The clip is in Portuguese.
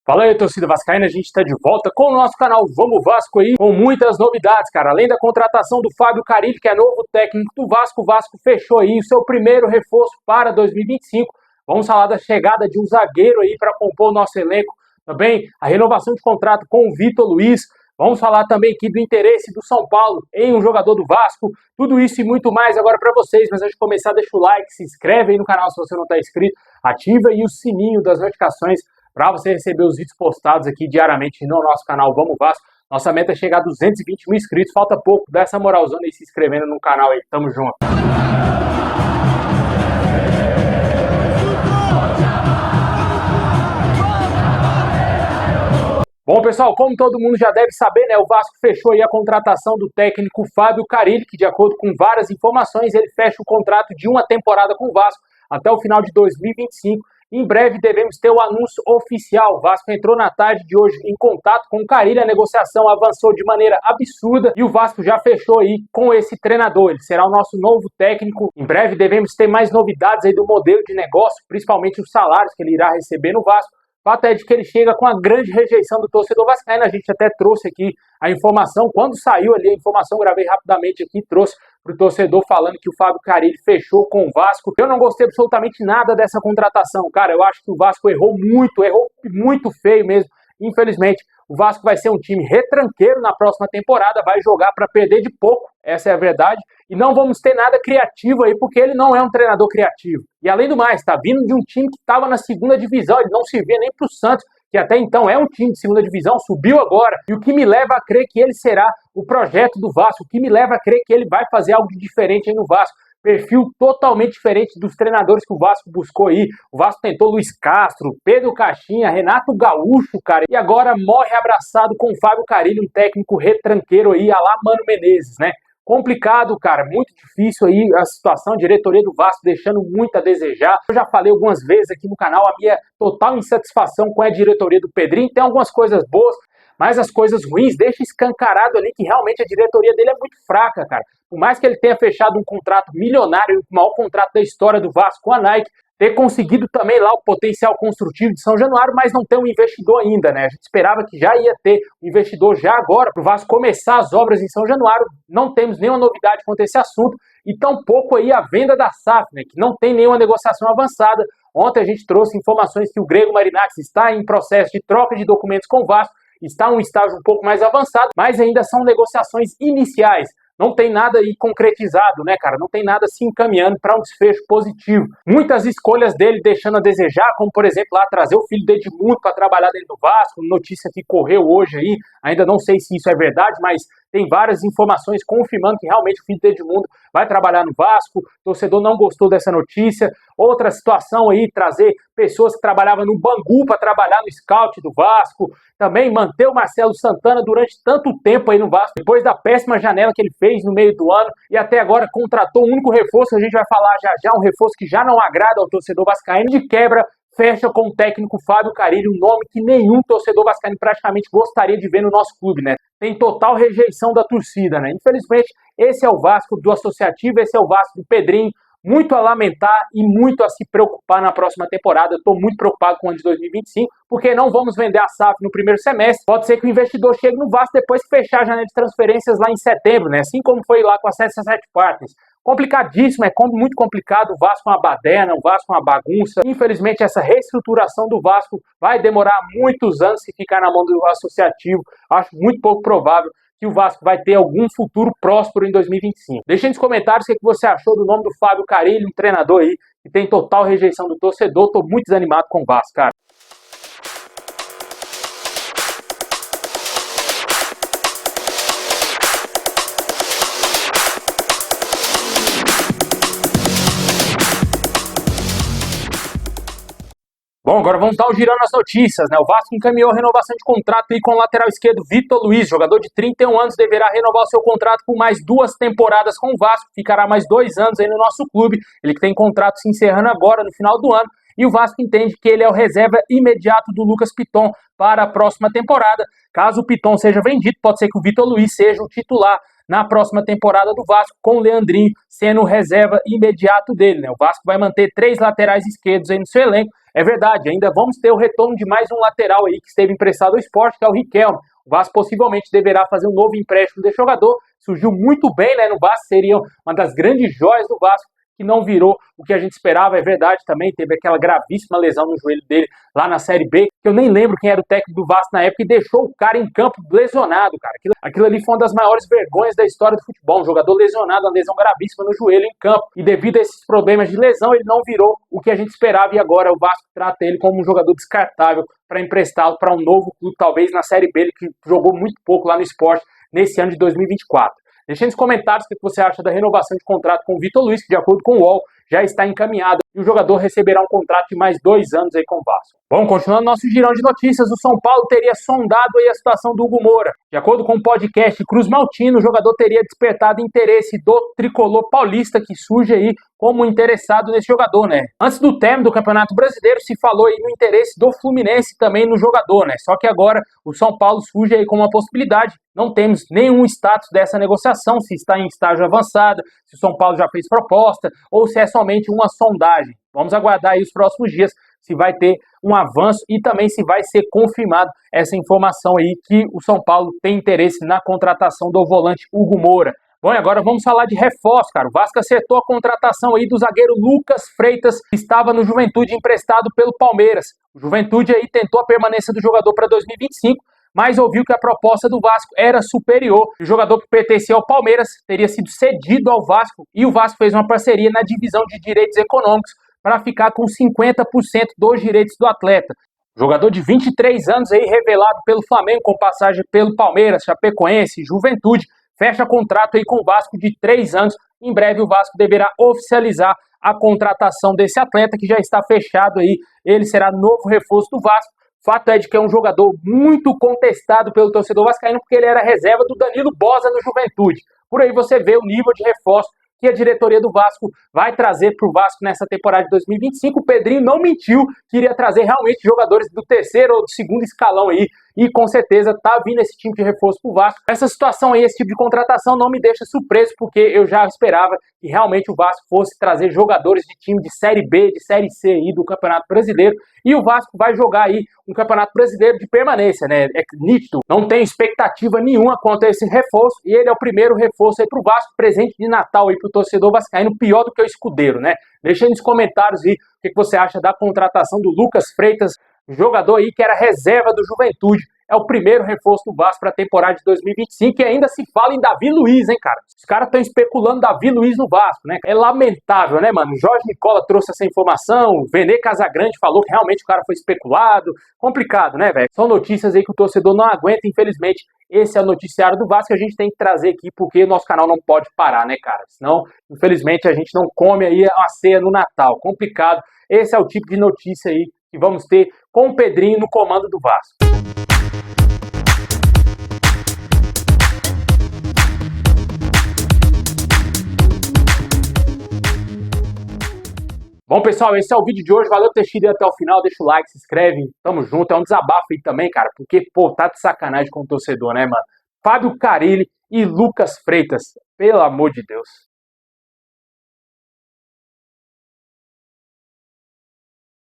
Fala aí, torcida vascaína, a gente está de volta com o nosso canal Vamos Vasco aí, com muitas novidades, cara. Além da contratação do Fábio Carille, que é novo técnico do Vasco, o Vasco fechou aí o seu primeiro reforço para 2025. Vamos falar da chegada de um zagueiro aí para compor o nosso elenco. Também a renovação de contrato com o Vitor Luiz. Vamos falar também aqui do interesse do São Paulo em um jogador do Vasco. Tudo isso e muito mais agora para vocês. Mas antes de começar, deixa o like, se inscreve aí no canal se você não está inscrito. Ativa aí o sininho das notificações para você receber os vídeos postados aqui diariamente no nosso canal Vamos Vasco. Nossa meta é chegar a 220 mil inscritos, falta pouco, dá essa moralzona aí se inscrevendo no canal aí, tamo junto. Bom, pessoal, como todo mundo já deve saber, né, o Vasco fechou aí a contratação do técnico Fábio Carille, que de acordo com várias informações, ele fecha o contrato de uma temporada com o Vasco até o final de 2025. Em breve devemos ter o anúncio oficial. O Vasco entrou na tarde de hoje em contato com o Carille, a negociação avançou de maneira absurda e o Vasco já fechou aí com esse treinador. Ele será o nosso novo técnico. Em breve devemos ter mais novidades aí do modelo de negócio, principalmente os salários que ele irá receber no Vasco. O fato é de que ele chega com a grande rejeição do torcedor vascaíno. A gente até trouxe aqui a informação, quando saiu ali a informação, gravei rapidamente aqui, trouxe para o torcedor falando que o Fábio Carille fechou com o Vasco. Eu não gostei absolutamente nada dessa contratação, cara. Eu acho que o Vasco errou muito feio mesmo. Infelizmente, o Vasco vai ser um time retranqueiro na próxima temporada, vai jogar para perder de pouco, essa é a verdade, e não vamos ter nada criativo aí, porque ele não é um treinador criativo. E além do mais, tá vindo de um time que estava na segunda divisão, ele não servia nem para o Santos, que até então é um time de segunda divisão, subiu agora, e o que me leva a crer que ele será o projeto do Vasco, o que me leva a crer que ele vai fazer algo de diferente aí no Vasco. Perfil totalmente diferente dos treinadores que o Vasco buscou aí. O Vasco tentou Luiz Castro, Pedro Caixinha, Renato Gaúcho, cara. E agora morre abraçado com o Fábio Carille, um técnico retranqueiro aí, a lá Mano Menezes, né? Complicado, cara, muito difícil aí a situação, a diretoria do Vasco deixando muito a desejar. Eu já falei algumas vezes aqui no canal a minha total insatisfação com a diretoria do Pedrinho. Tem algumas coisas boas, mas as coisas ruins deixa escancarado ali que realmente a diretoria dele é muito fraca, cara. Por mais que ele tenha fechado um contrato milionário, o maior contrato da história do Vasco com a Nike, ter conseguido também lá o potencial construtivo de São Januário, mas não tem um investidor ainda, né? A gente esperava que já ia ter um investidor já agora para o Vasco começar as obras em São Januário. Não temos nenhuma novidade quanto a esse assunto e tampouco aí a venda da SAF, né? Que não tem nenhuma negociação avançada. Ontem a gente trouxe informações que o Grego Marinakis está em processo de troca de documentos com o Vasco, está em um estágio um pouco mais avançado, mas ainda são negociações iniciais. Não tem nada aí concretizado, né, cara? Não tem nada se encaminhando para um desfecho positivo. Muitas escolhas dele deixando a desejar, como, por exemplo, lá trazer o filho do Edmundo para trabalhar dentro do Vasco, notícia que correu hoje aí, ainda não sei se isso é verdade, mas tem várias informações confirmando que realmente o filho do Edmundo vai trabalhar no Vasco. O torcedor não gostou dessa notícia. Outra situação aí, trazer pessoas que trabalhavam no Bangu para trabalhar no scout do Vasco. Também manter o Marcelo Santana durante tanto tempo aí no Vasco, depois da péssima janela que ele fez no meio do ano, e até agora contratou o único reforço que a gente vai falar já já, um reforço que já não agrada ao torcedor vascaíno. De quebra, fecha com o técnico Fábio Carille, um nome que nenhum torcedor vascaíno praticamente gostaria de ver no nosso clube, né? Tem total rejeição da torcida, né? Infelizmente, esse é o Vasco do Associativo, esse é o Vasco do Pedrinho. Muito a lamentar e muito a se preocupar na próxima temporada. Eu estou muito preocupado com o ano de 2025, porque não vamos vender a SAF no primeiro semestre. Pode ser que o investidor chegue no Vasco depois que fechar a janela de transferências lá em setembro, né? Assim como foi lá com as 7 partes. Complicadíssimo, muito complicado. O Vasco é uma baderna, o Vasco é uma bagunça. Infelizmente, essa reestruturação do Vasco vai demorar muitos anos se ficar na mão do associativo. Acho muito pouco provável que o Vasco vai ter algum futuro próspero em 2025. Deixa aí nos comentários o que você achou do nome do Fábio Carille, um treinador aí que tem total rejeição do torcedor. Tô muito desanimado com o Vasco, cara. Bom, agora vamos dar o girando as notícias, né? O Vasco encaminhou a renovação de contrato aí com o lateral esquerdo Vitor Luiz, jogador de 31 anos, deverá renovar o seu contrato por mais 2 temporadas com o Vasco, ficará mais 2 anos aí no nosso clube, ele que tem contrato se encerrando agora no final do ano, e o Vasco entende que ele é o reserva imediato do Lucas Piton para a próxima temporada. Caso o Piton seja vendido, pode ser que o Vitor Luiz seja o titular na próxima temporada do Vasco, com o Leandrinho sendo reserva imediato dele, né? O Vasco vai manter 3 laterais esquerdos aí no seu elenco. É verdade, ainda vamos ter o retorno de mais um lateral aí que esteve emprestado ao Sport, que é o Riquelme. O Vasco possivelmente deverá fazer um novo empréstimo desse jogador. Surgiu muito bem, né, no Vasco, seria uma das grandes joias do Vasco, que não virou o que a gente esperava. É verdade também, teve aquela gravíssima lesão no joelho dele lá na Série B, que eu nem lembro quem era o técnico do Vasco na época, e deixou o cara em campo lesionado, cara. Aquilo ali foi uma das maiores vergonhas da história do futebol, um jogador lesionado, uma lesão gravíssima no joelho em campo, e devido a esses problemas de lesão, ele não virou o que a gente esperava, e agora o Vasco trata ele como um jogador descartável para emprestá-lo para um novo clube, talvez na Série B, ele que jogou muito pouco lá no Sport nesse ano de 2024. Deixe aí nos comentários o que você acha da renovação de contrato com o Vitor Luiz, que de acordo com o UOL já está encaminhada, e o jogador receberá um contrato de mais 2 anos aí com o Vasco. Bom, continuando nosso girão de notícias, o São Paulo teria sondado aí a situação do Hugo Moura. De acordo com o podcast Cruz Maltino, o jogador teria despertado interesse do tricolor paulista, que surge aí como interessado nesse jogador, né? Antes do término do Campeonato Brasileiro, se falou aí no interesse do Fluminense também no jogador, né? Só que agora o São Paulo surge aí como uma possibilidade. Não temos nenhum status dessa negociação, se está em estágio avançado, se o São Paulo já fez proposta, ou se é somente uma sondagem. Vamos aguardar aí os próximos dias se vai ter um avanço e também se vai ser confirmado essa informação aí que o São Paulo tem interesse na contratação do volante Hugo Moura. Bom, e agora vamos falar de reforço, cara. O Vasco acertou a contratação aí do zagueiro Lucas Freitas, que estava no Juventude emprestado pelo Palmeiras. O Juventude aí tentou a permanência do jogador para 2025, mas ouviu que a proposta do Vasco era superior. O jogador que pertencia ao Palmeiras teria sido cedido ao Vasco e o Vasco fez uma parceria na divisão de direitos econômicos para ficar com 50% dos direitos do atleta. Jogador de 23 anos aí, revelado pelo Flamengo, com passagem pelo Palmeiras, Chapecoense, Juventude, fecha contrato aí com o Vasco de 3 anos. Em breve o Vasco deverá oficializar a contratação desse atleta, que já está fechado aí. Ele será novo reforço do Vasco. Fato é de que é um jogador muito contestado pelo torcedor vascaíno, porque ele era reserva do Danilo Boza no Juventude. Por aí você vê o nível de reforço que a diretoria do Vasco vai trazer para o Vasco nessa temporada de 2025. O Pedrinho não mentiu, queria trazer realmente jogadores do terceiro ou do segundo escalão aí, e com certeza tá vindo esse time de reforço pro Vasco. Essa situação aí, esse tipo de contratação não me deixa surpreso, porque eu já esperava que realmente o Vasco fosse trazer jogadores de time de Série B, de Série C aí do Campeonato Brasileiro, e o Vasco vai jogar aí um Campeonato Brasileiro de permanência, né? É nítido, não tem expectativa nenhuma quanto a esse reforço, e ele é o primeiro reforço aí pro Vasco, presente de Natal aí pro torcedor vascaíno, pior do que o escudeiro, né? Deixa aí nos comentários aí o que você acha da contratação do Lucas Freitas, jogador aí que era reserva do Juventude. É o primeiro reforço do Vasco para a temporada de 2025, e ainda se fala em Davi Luiz, hein, cara? Os caras estão especulando Davi Luiz no Vasco, né? É lamentável, né, mano? Jorge Nicola trouxe essa informação, Vene Casagrande falou que realmente o cara foi especulado. Complicado, né, velho? São notícias aí que o torcedor não aguenta, infelizmente. Esse é o noticiário do Vasco que a gente tem que trazer aqui, porque nosso canal não pode parar, né, cara? Senão, infelizmente, a gente não come aí a ceia no Natal. Complicado. Esse é o tipo de notícia aí que vamos ter com o Pedrinho no comando do Vasco. Bom, pessoal, esse é o vídeo de hoje. Valeu por ter assistido até o final. Deixa o like, se inscreve. Tamo junto. É um desabafo aí também, cara, porque, pô, tá de sacanagem com o torcedor, né, mano? Fábio Carille e Lucas Freitas. Pelo amor de Deus.